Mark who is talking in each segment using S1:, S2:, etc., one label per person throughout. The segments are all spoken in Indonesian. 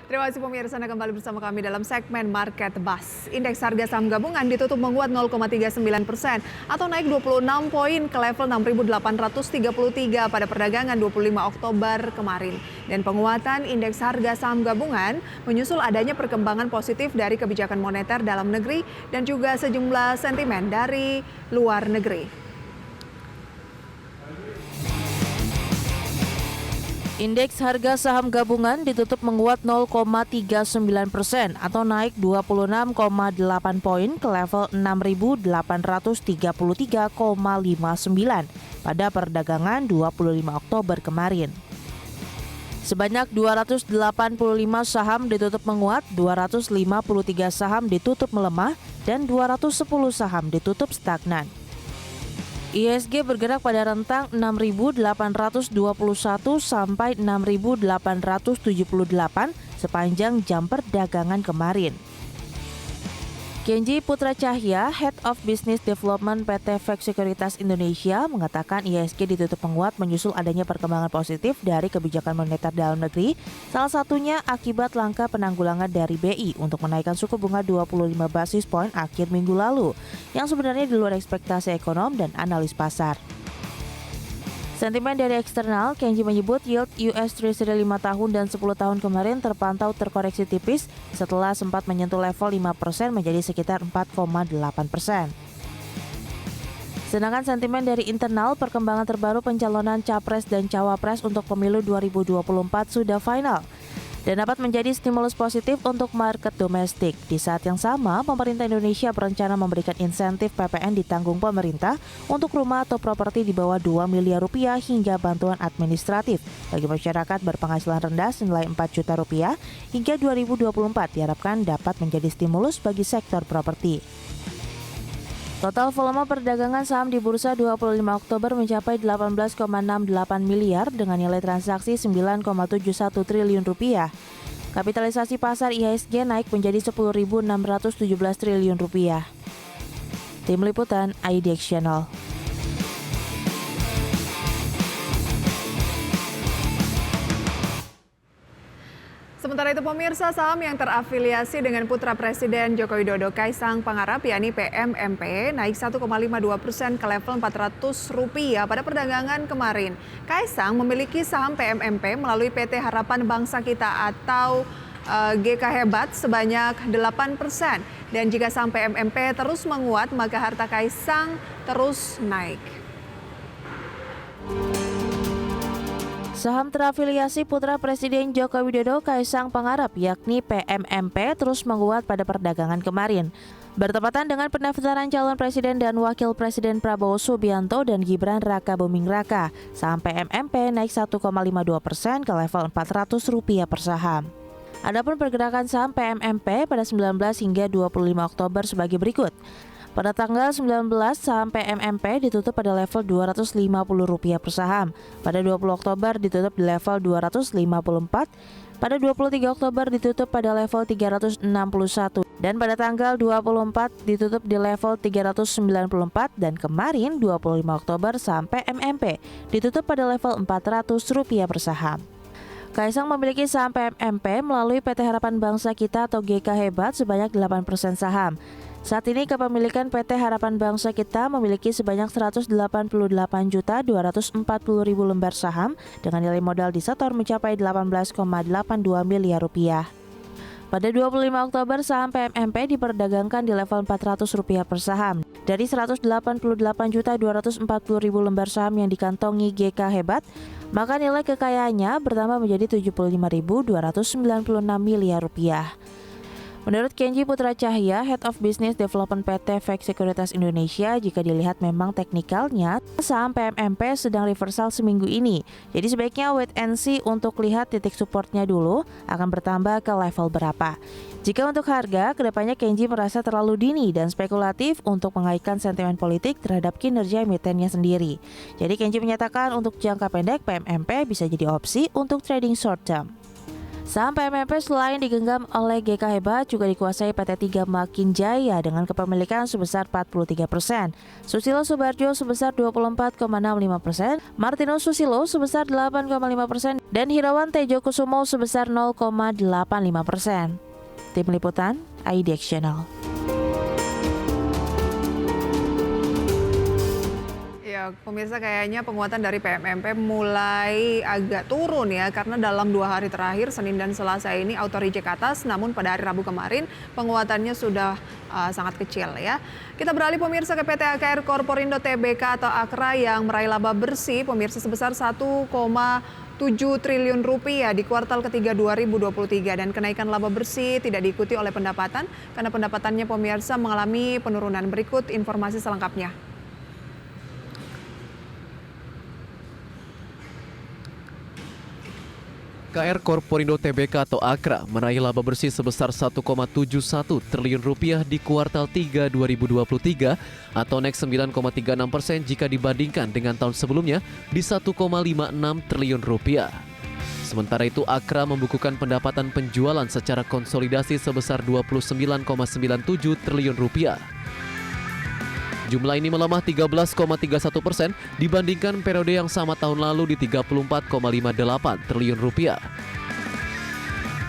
S1: Terima kasih pemirsa, Anda kembali bersama kami dalam segmen Market Buzz. Indeks harga saham gabungan ditutup menguat 0,39% atau naik 26 poin ke level 6.833 pada perdagangan 25 Oktober kemarin. Dan penguatan indeks harga saham gabungan menyusul adanya perkembangan positif dari kebijakan moneter dalam negeri dan juga sejumlah sentimen dari luar negeri.
S2: Indeks harga saham gabungan ditutup menguat 0,39% atau naik 26,8 poin ke level 6.833,59 pada perdagangan 25 Oktober kemarin. Sebanyak 285 saham ditutup menguat, 253 saham ditutup melemah, dan 210 saham ditutup stagnan. IHSG bergerak pada rentang 6.821 sampai 6.878 sepanjang jam perdagangan kemarin. Kenji Putra Cahya, Head of Business Development PT Vex Sekuritas Indonesia, mengatakan IHSG ditutup menguat menyusul adanya perkembangan positif dari kebijakan moneter dalam negeri, salah satunya akibat langkah penanggulangan dari BI untuk menaikkan suku bunga 25 basis poin akhir minggu lalu, yang sebenarnya di luar ekspektasi ekonom dan analis pasar. Sentimen dari eksternal, Kenji menyebut yield US Treasury 5 tahun dan 10 tahun kemarin terpantau terkoreksi tipis setelah sempat menyentuh level 5% menjadi sekitar 4,8%. Sedangkan sentimen dari internal, perkembangan terbaru pencalonan Capres dan Cawapres untuk pemilu 2024 sudah final dan dapat menjadi stimulus positif untuk market domestik. Di saat yang sama, pemerintah Indonesia berencana memberikan insentif PPN ditanggung pemerintah untuk rumah atau properti di bawah 2 miliar rupiah hingga bantuan administratif bagi masyarakat berpenghasilan rendah senilai 4 juta rupiah hingga 2024 diharapkan dapat menjadi stimulus bagi sektor properti. Total volume perdagangan saham di bursa 25 Oktober mencapai 18,68 miliar dengan nilai transaksi 9,71 triliun rupiah. Kapitalisasi pasar IHSG naik menjadi 10.617 triliun rupiah. Tim Liputan IDX Channel.
S1: Sementara itu pemirsa, saham yang terafiliasi dengan putra Presiden Joko Widodo Kaisang Pangarap yakni PMMP naik 1,52% ke level Rp400 pada perdagangan kemarin. Kaisang memiliki saham PMMP melalui PT Harapan Bangsa Kita atau GK Hebat sebanyak 8%. Dan jika saham PMMP terus menguat, maka harta Kaisang terus naik.
S2: Saham terafiliasi putra Presiden Joko Widodo Kaisang Pangarap yakni PMMP terus menguat pada perdagangan kemarin. Bertepatan dengan pendaftaran calon presiden dan wakil presiden Prabowo Subianto dan Gibran Raka Buming Raka, saham PMMP naik 1,52% ke level Rp400 per saham. Adapun pergerakan saham PMMP pada 19 hingga 25 Oktober sebagai berikut. Pada tanggal 19, saham PMMP ditutup pada level Rp250 per saham. Pada 20 Oktober ditutup di level 254. Pada 23 Oktober ditutup pada level 361. Dan pada tanggal 24 ditutup di level 394. Dan kemarin 25 Oktober saham PMMP ditutup pada level Rp400 per saham. Kaisang memiliki saham PMMP melalui PT Harapan Bangsa Kita atau GK Hebat sebanyak 8% saham. Saat ini kepemilikan PT Harapan Bangsa Kita memiliki sebanyak 188.240.000 lembar saham dengan nilai modal disetor mencapai 18,82 miliar rupiah. Pada 25 Oktober saham PMMP diperdagangkan di level Rp400 per saham. Dari 188.240.000 lembar saham yang dikantongi GK Hebat, maka nilai kekayaannya bertambah menjadi 75.296 miliar rupiah. Menurut Kenji Putra Cahya, Head of Business Development PT Vex Sekuritas Indonesia, jika dilihat memang teknikalnya, saham PMMP sedang reversal seminggu ini. Jadi sebaiknya wait and see untuk lihat titik supportnya dulu akan bertambah ke level berapa. Jika untuk harga, kedepannya Kenji merasa terlalu dini dan spekulatif untuk mengaitkan sentimen politik terhadap kinerja emitennya sendiri. Jadi Kenji menyatakan untuk jangka pendek PMMP bisa jadi opsi untuk trading short term. Saham PMMP selain digenggam oleh GK Hebat juga dikuasai PT 3 Makin Jaya dengan kepemilikan sebesar 43%, Susilo Subardjo sebesar 24,65%, Martinus Susilo sebesar 8,5%, dan Hirawan Tejo Kusumo sebesar 0,85%. Tim Liputan, IDX Channel.
S1: Ya, pemirsa, kayaknya penguatan dari PMMP mulai agak turun ya, karena dalam 2 hari terakhir Senin dan Selasa ini auto reject atas, namun pada hari Rabu kemarin penguatannya sudah sangat kecil ya. Kita beralih pemirsa ke PT AKR Korporindo Tbk atau AKRA yang meraih laba bersih pemirsa sebesar 1,7 triliun rupiah di kuartal ketiga 2023, dan kenaikan laba bersih tidak diikuti oleh pendapatan karena pendapatannya pemirsa mengalami penurunan. Berikut informasi selengkapnya.
S3: AKR Korporindo Tbk atau AKRA meraih laba bersih sebesar 1,71 triliun rupiah di kuartal 3 2023 atau naik 9,36% jika dibandingkan dengan tahun sebelumnya di 1,56 triliun rupiah. Sementara itu AKRA membukukan pendapatan penjualan secara konsolidasi sebesar 29,97 triliun rupiah. Jumlah ini melemah 13,31% dibandingkan periode yang sama tahun lalu di 34,58 triliun rupiah.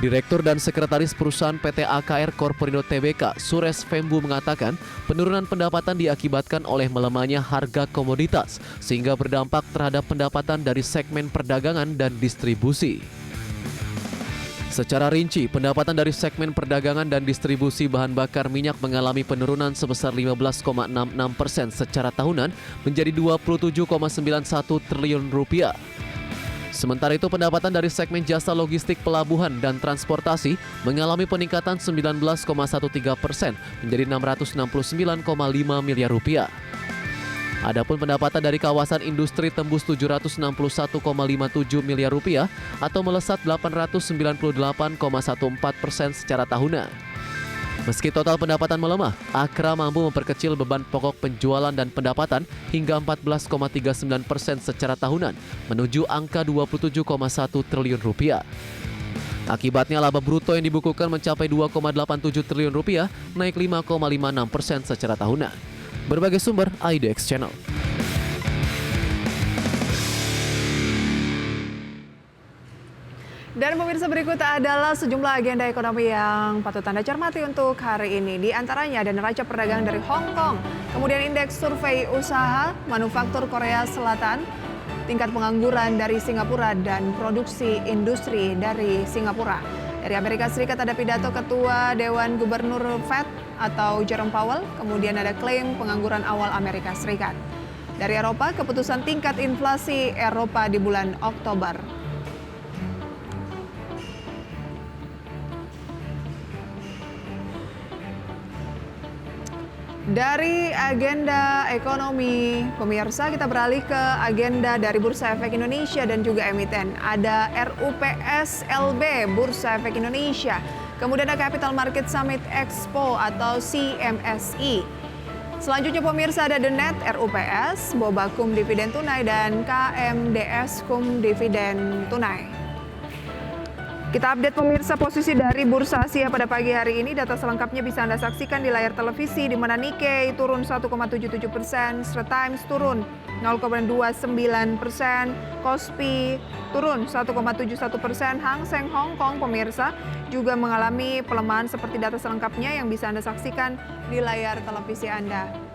S3: Direktur dan Sekretaris Perusahaan PT AKR Korporindo Tbk, Suresh Fembu mengatakan penurunan pendapatan diakibatkan oleh melemahnya harga komoditas sehingga berdampak terhadap pendapatan dari segmen perdagangan dan distribusi. Secara rinci, pendapatan dari segmen perdagangan dan distribusi bahan bakar minyak mengalami penurunan sebesar 15,66% secara tahunan menjadi 27,91 triliun rupiah. Sementara itu pendapatan dari segmen jasa logistik pelabuhan dan transportasi mengalami peningkatan 19,13% menjadi 669,5 miliar rupiah. Adapun pendapatan dari kawasan industri tembus 761,57 miliar rupiah atau melesat 898,14% secara tahunan. Meski total pendapatan melemah, AKRA mampu memperkecil beban pokok penjualan dan pendapatan hingga 14,39% secara tahunan menuju angka 27,1 triliun rupiah. Akibatnya laba bruto yang dibukukan mencapai 2,87 triliun rupiah, naik 5,56% secara tahunan. Berbagai sumber, IDX Channel.
S1: Dan pemirsa, berikut adalah sejumlah agenda ekonomi yang patut Anda cermati untuk hari ini. Di antaranya ada neraca perdagangan dari Hong Kong, kemudian indeks survei usaha manufaktur Korea Selatan, tingkat pengangguran dari Singapura, dan produksi industri dari Singapura. Dari Amerika Serikat ada pidato Ketua Dewan Gubernur Fed atau Jerome Powell, kemudian ada klaim pengangguran awal Amerika Serikat. Dari Eropa, keputusan tingkat inflasi Eropa di bulan Oktober. Dari agenda ekonomi, pemirsa, kita beralih ke agenda dari Bursa Efek Indonesia dan juga emiten. Ada RUPS LB, Bursa Efek Indonesia. Kemudian ada Capital Market Summit Expo atau CMSI. Selanjutnya pemirsa ada The Net RUPS, Boba Kum Dividen Tunai, dan KMDS Kum Dividen Tunai. Kita update pemirsa posisi dari Bursa Asia pada pagi hari ini. Data selengkapnya bisa Anda saksikan di layar televisi, di mana Nikkei turun 1,77%, Straits Times turun 0,29%, Kospi turun 1,71%, Hang Seng Hong Kong pemirsa juga mengalami pelemahan seperti data selengkapnya yang bisa Anda saksikan di layar televisi Anda.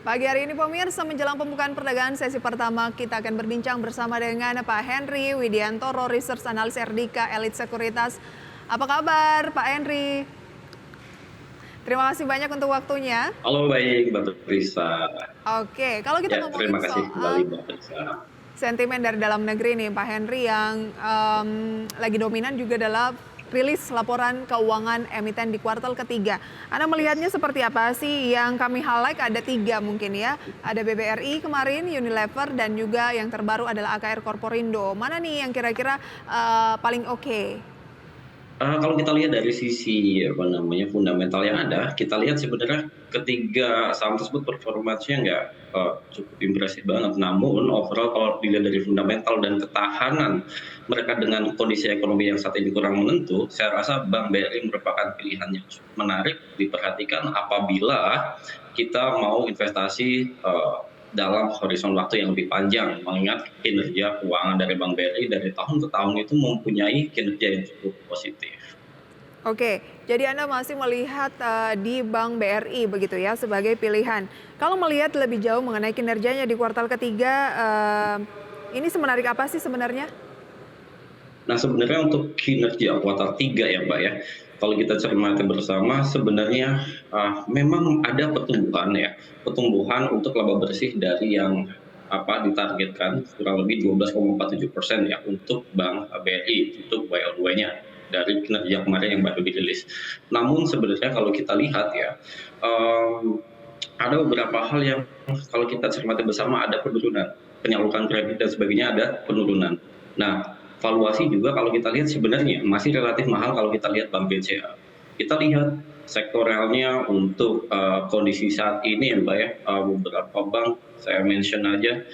S1: Pagi hari ini pemirsa, menjelang pembukaan perdagangan sesi pertama, kita akan berbincang bersama dengan Pak Henry Widiantoro, Research Analyst Erdika Elite Sekuritas. Apa kabar Pak Henry? Terima kasih banyak untuk waktunya.
S4: Halo, baik Mbak Risa.
S1: Oke, kalau kita ngomongin
S4: terima kasih kembali
S1: soal
S4: Mbak Risa.
S1: sentimen dari dalam negeri nih Pak Henry, yang lagi dominan juga adalah rilis laporan keuangan emiten di kuartal ketiga. Anda melihatnya seperti apa sih? Yang kami highlight ada 3 mungkin ya. Ada BBRI kemarin, Unilever, dan juga yang terbaru adalah AKR Korporindo. Mana nih yang kira-kira paling oke?
S4: Kalau kita lihat dari sisi fundamental yang ada, kita lihat sebenarnya ketiga saham tersebut performanya nggak cukup impresif banget. Namun overall kalau dilihat dari fundamental dan ketahanan mereka dengan kondisi ekonomi yang saat ini kurang menentu, saya rasa Bank BRI merupakan pilihan yang cukup menarik diperhatikan apabila kita mau investasi dalam horizon waktu yang lebih panjang, mengingat kinerja keuangan dari Bank BRI dari tahun ke tahun itu mempunyai kinerja yang cukup positif.
S1: Oke, jadi Anda masih melihat di Bank BRI begitu ya sebagai pilihan. Kalau melihat lebih jauh mengenai kinerjanya di kuartal ketiga, ini semenarik apa sih sebenarnya?
S4: Nah sebenarnya untuk kinerja kuartal 3 ya Mbak ya, kalau kita cermati bersama sebenarnya memang ada pertumbuhan untuk laba bersih dari yang ditargetkan kurang lebih 12,47% ya untuk Bank BRI untuk YoY-nya dari kinerja kemarin yang baru dirilis. Namun sebenarnya kalau kita lihat ya, ada beberapa hal yang kalau kita cermati bersama ada penurunan, penyaluran kredit dan sebagainya ada penurunan. Nah, valuasi juga kalau kita lihat sebenarnya masih relatif mahal kalau kita lihat Bank BCA. Kita lihat sektoralnya untuk kondisi saat ini ya Mbak ya, beberapa bank saya mention aja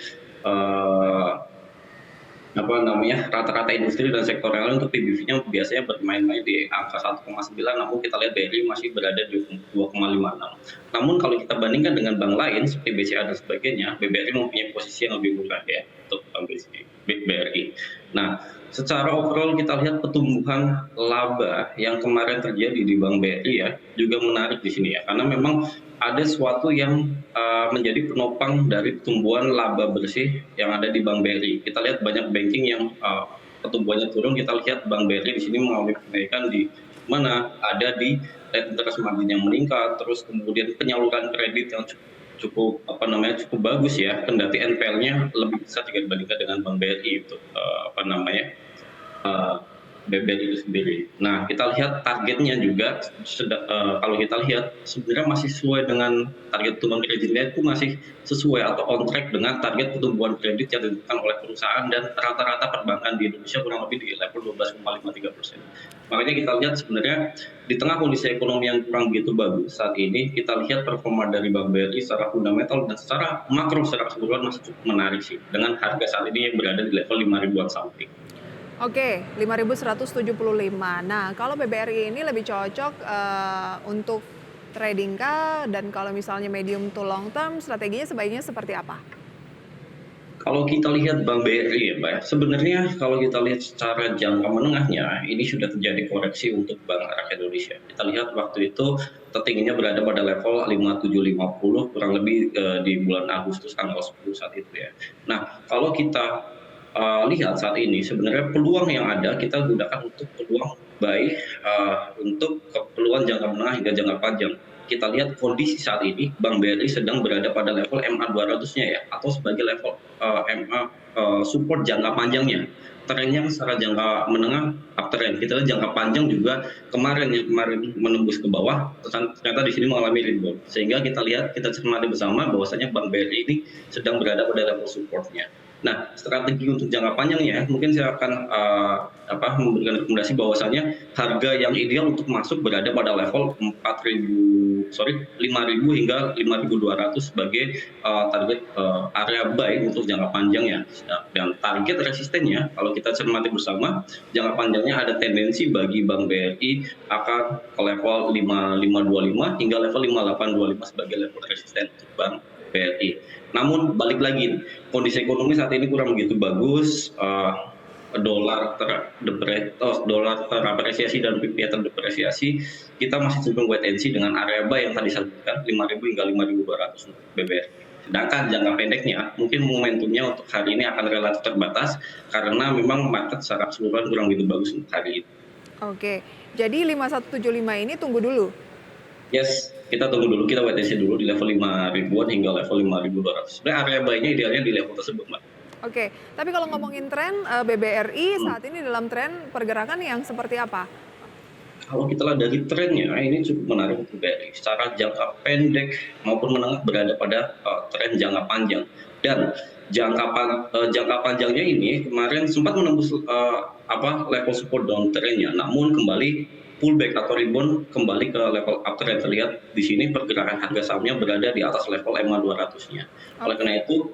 S4: rata-rata industri dan sektoralnya untuk PBV-nya biasanya bermain-main di angka 1,9, namun kita lihat BRI masih berada di 2,56. Namun kalau kita bandingkan dengan bank lain seperti BCA dan sebagainya, BRI mempunyai posisi yang lebih murah ya untuk Bank BRI. Nah, secara overall kita lihat pertumbuhan laba yang kemarin terjadi di Bank BRI ya juga menarik di sini ya, karena memang ada sesuatu yang menjadi penopang dari pertumbuhan laba bersih yang ada di Bank BRI. Kita lihat banyak banking yang pertumbuhannya turun, kita lihat Bank BRI di sini mengalami kenaikan di mana ada di net interest margin yang meningkat, terus kemudian penyaluran kredit yang cukup bagus ya, kendati NPL-nya lebih besar jika dibandingkan dengan Bank BRI untuk BBRI itu sendiri. Nah, kita lihat targetnya juga kalau kita lihat sebenarnya masih sesuai dengan target pertumbuhan kreditnya itu masih sesuai atau on track dengan target pertumbuhan kredit yang ditentukan oleh perusahaan dan rata-rata perbankan di Indonesia kurang lebih di level 12,53%. Makanya kita lihat sebenarnya di tengah kondisi ekonomi yang kurang begitu bagus saat ini, kita lihat performa dari Bank BRI secara fundamental dan secara makro secara keseluruhan masih cukup menarik sih dengan harga saat ini yang berada di level 5.000-an something.
S1: Oke, 5.175. Nah, kalau BBRI ini lebih cocok untuk trading kah? Dan kalau misalnya medium to long term, strateginya sebaiknya seperti apa?
S4: Kalau kita lihat Bank BRI ya Mbak, sebenarnya kalau kita lihat secara jangka menengahnya, ini sudah terjadi koreksi untuk Bank Rakyat Indonesia. Kita lihat waktu itu tertingginya berada pada level 5750 kurang lebih di bulan Agustus tanggal 10 saat itu ya. Nah, kalau kita lihat saat ini sebenarnya peluang yang ada kita gunakan untuk peluang baik untuk peluang jangka menengah hingga jangka panjang. Kita lihat kondisi saat ini Bank BRI sedang berada pada level MA 200-nya ya, atau sebagai level MA support jangka panjangnya. Trennya secara jangka menengah uptrend. Kita lihat jangka panjang juga kemarin menembus ke bawah, ternyata di sini mengalami rebound. Sehingga kita lihat, kita cermati bersama bahwasanya Bank BRI ini sedang berada pada level supportnya. Nah, strategi untuk jangka panjangnya, mungkin saya akan memberikan rekomendasi bahwasanya harga yang ideal untuk masuk berada pada level 5.000 hingga 5.200 sebagai target area buy untuk jangka panjangnya. Dan target resistennya, kalau kita cermati bersama, jangka panjangnya ada tendensi bagi Bank BRI akan ke level 5.525 hingga level 5.825 sebagai level resisten untuk Bank BRI. Namun balik lagi, kondisi ekonomi saat ini kurang begitu bagus, dolar terapresiasi dan rupiah terdepresiasi, kita masih cenderung wait and see dengan area buy yang tadi saya sebutkan 5.000 hingga 5.200 untuk BBRI. Sedangkan jangka pendeknya, mungkin momentumnya untuk hari ini akan relatif terbatas karena memang market secara keseluruhan kurang begitu bagus untuk hari ini.
S1: Oke, jadi 5175 ini tunggu dulu.
S4: Yes, kita tunggu dulu, kita wait and see dulu di level 5.000-an hingga level 5.200. Sebenarnya area buy-nya idealnya di level tersebut, Mbak.
S1: Oke, tapi kalau ngomongin tren BBRI saat ini dalam tren pergerakan yang seperti apa?
S4: kalau kita lihat dari trennya ini cukup menarik untuk BRI. Secara jangka pendek maupun menengah berada pada tren jangka panjang. Dan jangka panjangnya ini kemarin sempat menembus level support downtrend-nya, namun kembali pullback atau rebound kembali ke level uptrend. Terlihat di sini pergerakan harga sahamnya berada di atas level EMA 200-nya. Oleh karena itu,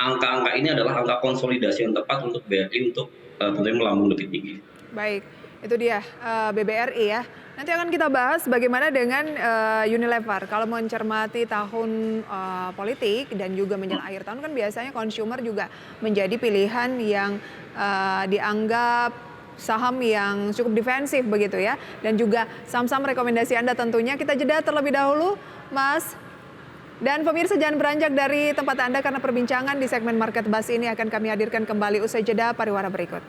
S4: angka-angka ini adalah angka konsolidasi yang tepat untuk BRI untuk tentunya melambung lebih tinggi.
S1: Baik, itu dia BBRI ya. Nanti akan kita bahas bagaimana dengan Unilever. Kalau mencermati tahun politik dan juga menjelang akhir tahun kan biasanya consumer juga menjadi pilihan yang dianggap saham yang cukup defensif begitu ya. Dan juga saham-saham rekomendasi Anda tentunya. Kita jeda terlebih dahulu, Mas. Dan pemirsa jangan beranjak dari tempat Anda karena perbincangan di segmen Market Buzz ini akan kami hadirkan kembali usai jeda pariwara berikut.